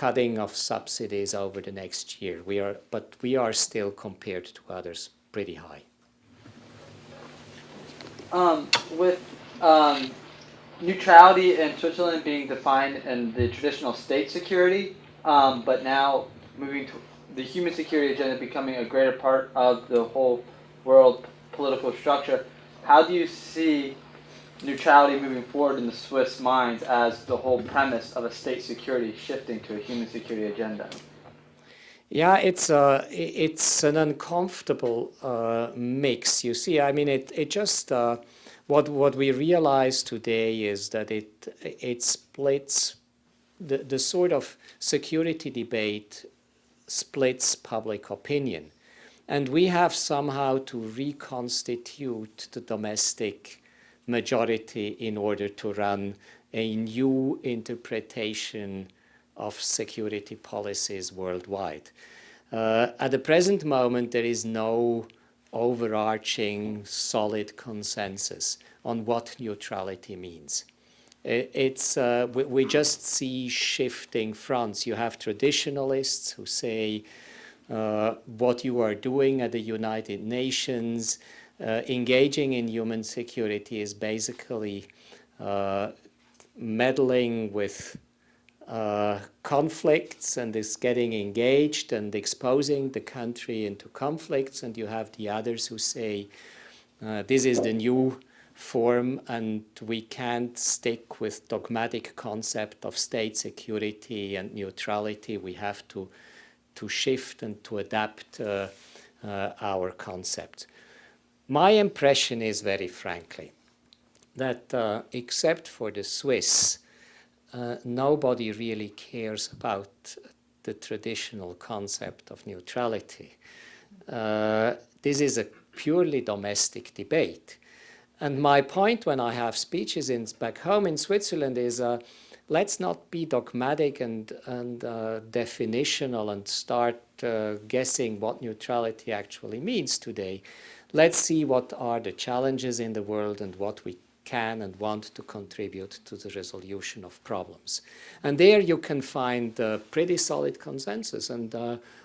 cutting of subsidies over the next year. But we are still, compared to others, pretty high. With neutrality in Switzerland being defined in the traditional state security, but now moving to the human security agenda becoming a greater part of the whole world political structure, how do you see neutrality moving forward in the Swiss minds as the whole premise of a state security shifting to a human security agenda? Yeah, it's an uncomfortable mix. You see, I mean, it just what we realize today is that it splits the sort of security debate splits public opinion, and we have somehow to reconstitute the domestic majority in order to run a new interpretation of security policies worldwide. At the present moment, there is no overarching solid consensus on what neutrality means. We just see shifting fronts. You have traditionalists who say what you are doing at the United Nations, engaging in human security is basically meddling with conflicts and is getting engaged and exposing the country into conflicts. And you have the others who say this is the new form and we can't stick with dogmatic concept of state security and neutrality. We have to shift and to adapt our concept. My impression is, very frankly, that except for the Swiss, nobody really cares about the traditional concept of neutrality. This is a purely domestic debate. And my point when I have speeches back home in Switzerland is let's not be dogmatic and definitional and start guessing what neutrality actually means today. Let's see what are the challenges in the world and what we can and want to contribute to the resolution of problems. And there you can find pretty solid consensus. And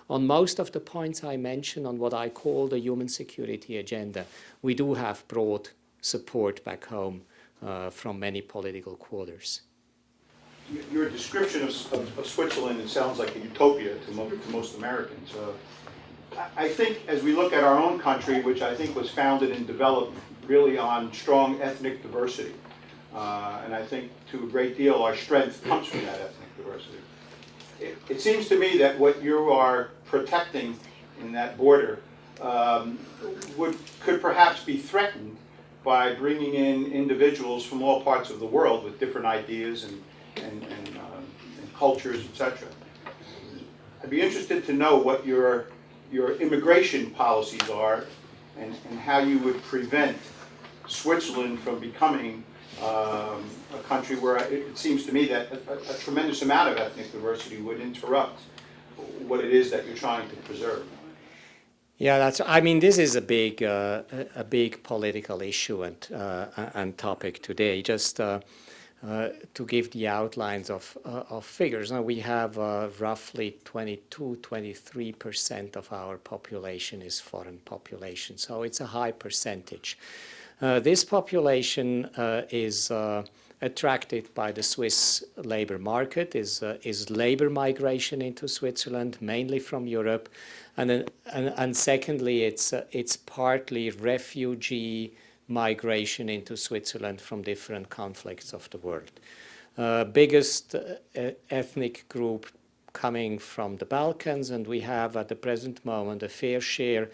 on most of the points I mentioned on what I call the human security agenda, we do have broad support back home from many political quarters. Your description of Switzerland, it sounds like a utopia to most Americans. I think as we look at our own country, which I think was founded and developed really on strong ethnic diversity, and I think to a great deal our strength comes from that ethnic diversity. It seems to me that what you are protecting in that border could perhaps be threatened by bringing in individuals from all parts of the world with different ideas and cultures, etc. I'd be interested to know what your immigration policies are and how you would prevent Switzerland from becoming a country where it seems to me that a tremendous amount of ethnic diversity would interrupt what it is that you're trying to preserve. Yeah, I mean, this is a big political issue and topic today. Just to give the outlines of figures, now we have roughly 23% of our population is foreign population, so it's a high percentage. This population is attracted by the Swiss labor market, is labor migration into Switzerland, mainly from Europe, and secondly, it's partly refugee migration into Switzerland from different conflicts of the world. Biggest ethnic group coming from the Balkans, and we have at the present moment a fair share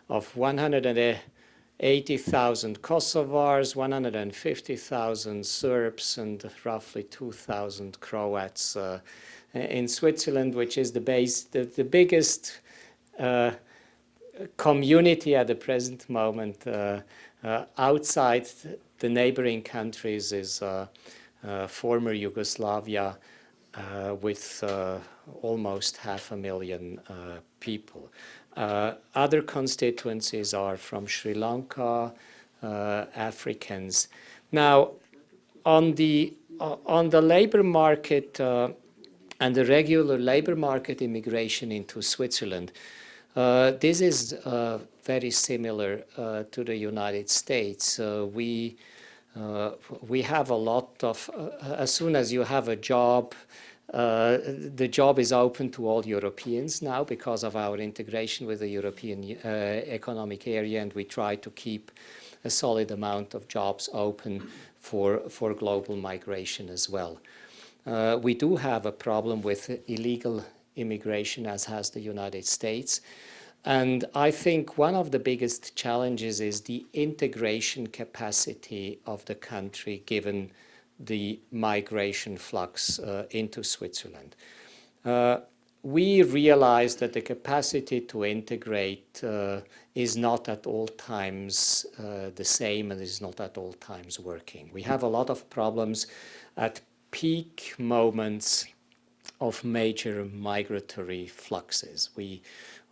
of 180,000 Kosovars, 150,000 Serbs, and roughly 2,000 Croats in Switzerland, which is the biggest community at the present moment outside the neighboring countries is former Yugoslavia with almost 500,000 people. Other constituencies are from Sri Lanka, Africans. Now, on the labor market, and the regular labor market immigration into Switzerland. This is very similar to the United States. We have a lot of, as soon as you have a job, the job is open to all Europeans now because of our integration with the European Economic Area, and we try to keep a solid amount of jobs open for global migration as well. We do have a problem with illegal immigration, as has the United States. And I think one of the biggest challenges is the integration capacity of the country given the migration flux into Switzerland. We realize that the capacity to integrate is not at all times the same and is not at all times working. We have a lot of problems at peak moments of major migratory fluxes.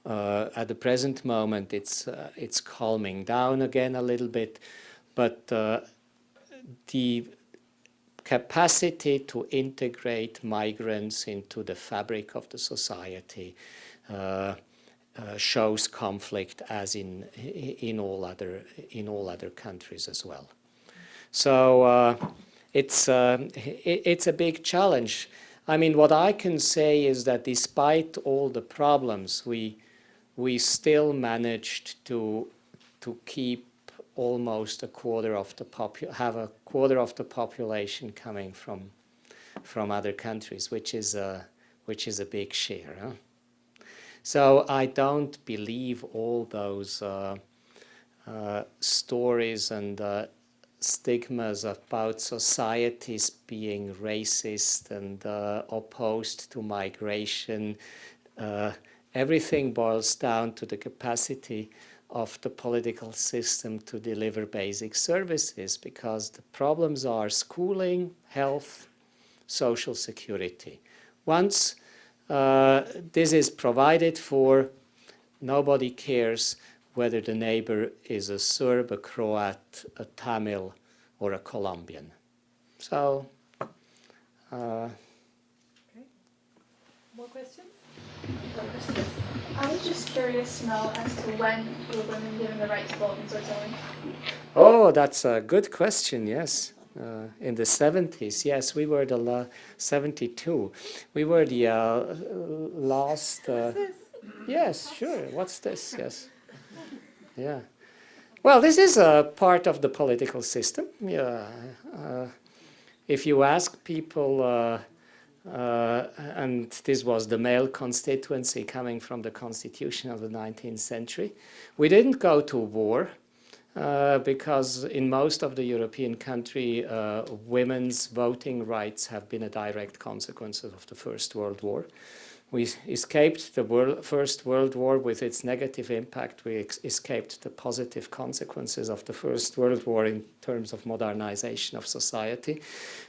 At the present moment, it's calming down again a little bit, but the capacity to integrate migrants into the fabric of the society shows conflict, as in all other countries as well. So it's a big challenge. I mean, what I can say is that despite all the problems, we still managed to keep almost a quarter of the have a quarter of the population coming from other countries, which is a big share. Huh? So I don't believe all those stories and stigmas about societies being racist and opposed to migration. Everything boils down to the capacity of the political system to deliver basic services, because the problems are schooling, health, social security. Once this is provided for, nobody cares whether the neighbor is a Serb, a Croat, a Tamil, or a Colombian. So, Okay. More questions? I was just curious to know as to when were women given the right to vote in Switzerland? oh, that's a good question, yes. In the 70s, yes, we were the 72. We were the last... yes, sure, what's this? Yes. Yeah. Well, this is a part of the political system. Yeah. If you ask people... and this was the male constituency coming from the constitution of the 19th century. We didn't go to war because in most of the European countries, women's voting rights have been a direct consequence of the First World War. We escaped the First World War with its negative impact. We escaped the positive consequences of the First World War in terms of modernization of society.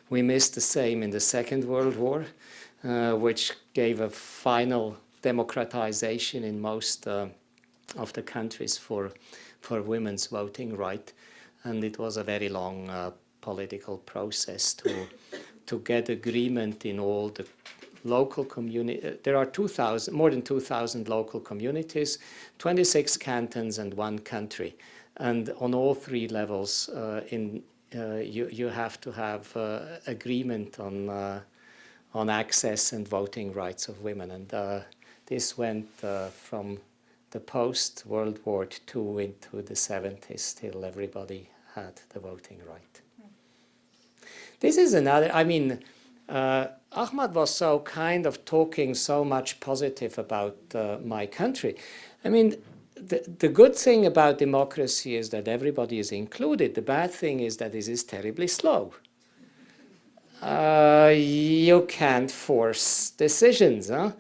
We missed the same in the Second World War, which gave a final democratization in most of the countries for women's voting right. And it was a very long political process to get agreement in all the local community. There are more than 2,000 local communities, 26 cantons, and 1 country. And on all 3 levels, you have to have agreement on access and voting rights of women. And this went from the post-World War II into the 70s till everybody had the voting right. This is another, I mean, Ahmad was so kind of talking so much positive about my country. I mean, the good thing about democracy is that everybody is included. The bad thing is that it is terribly slow. You can't force decisions. Huh?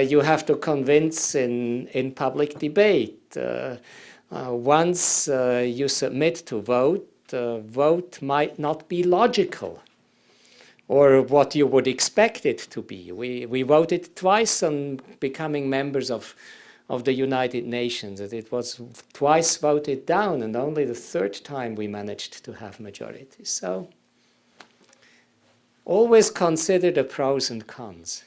You have to convince in public debate. Once you submit to vote, vote might not be logical or what you would expect it to be. We voted twice on becoming members of the United Nations. It was twice voted down, and only the 3rd time we managed to have majority. So always consider the pros and cons.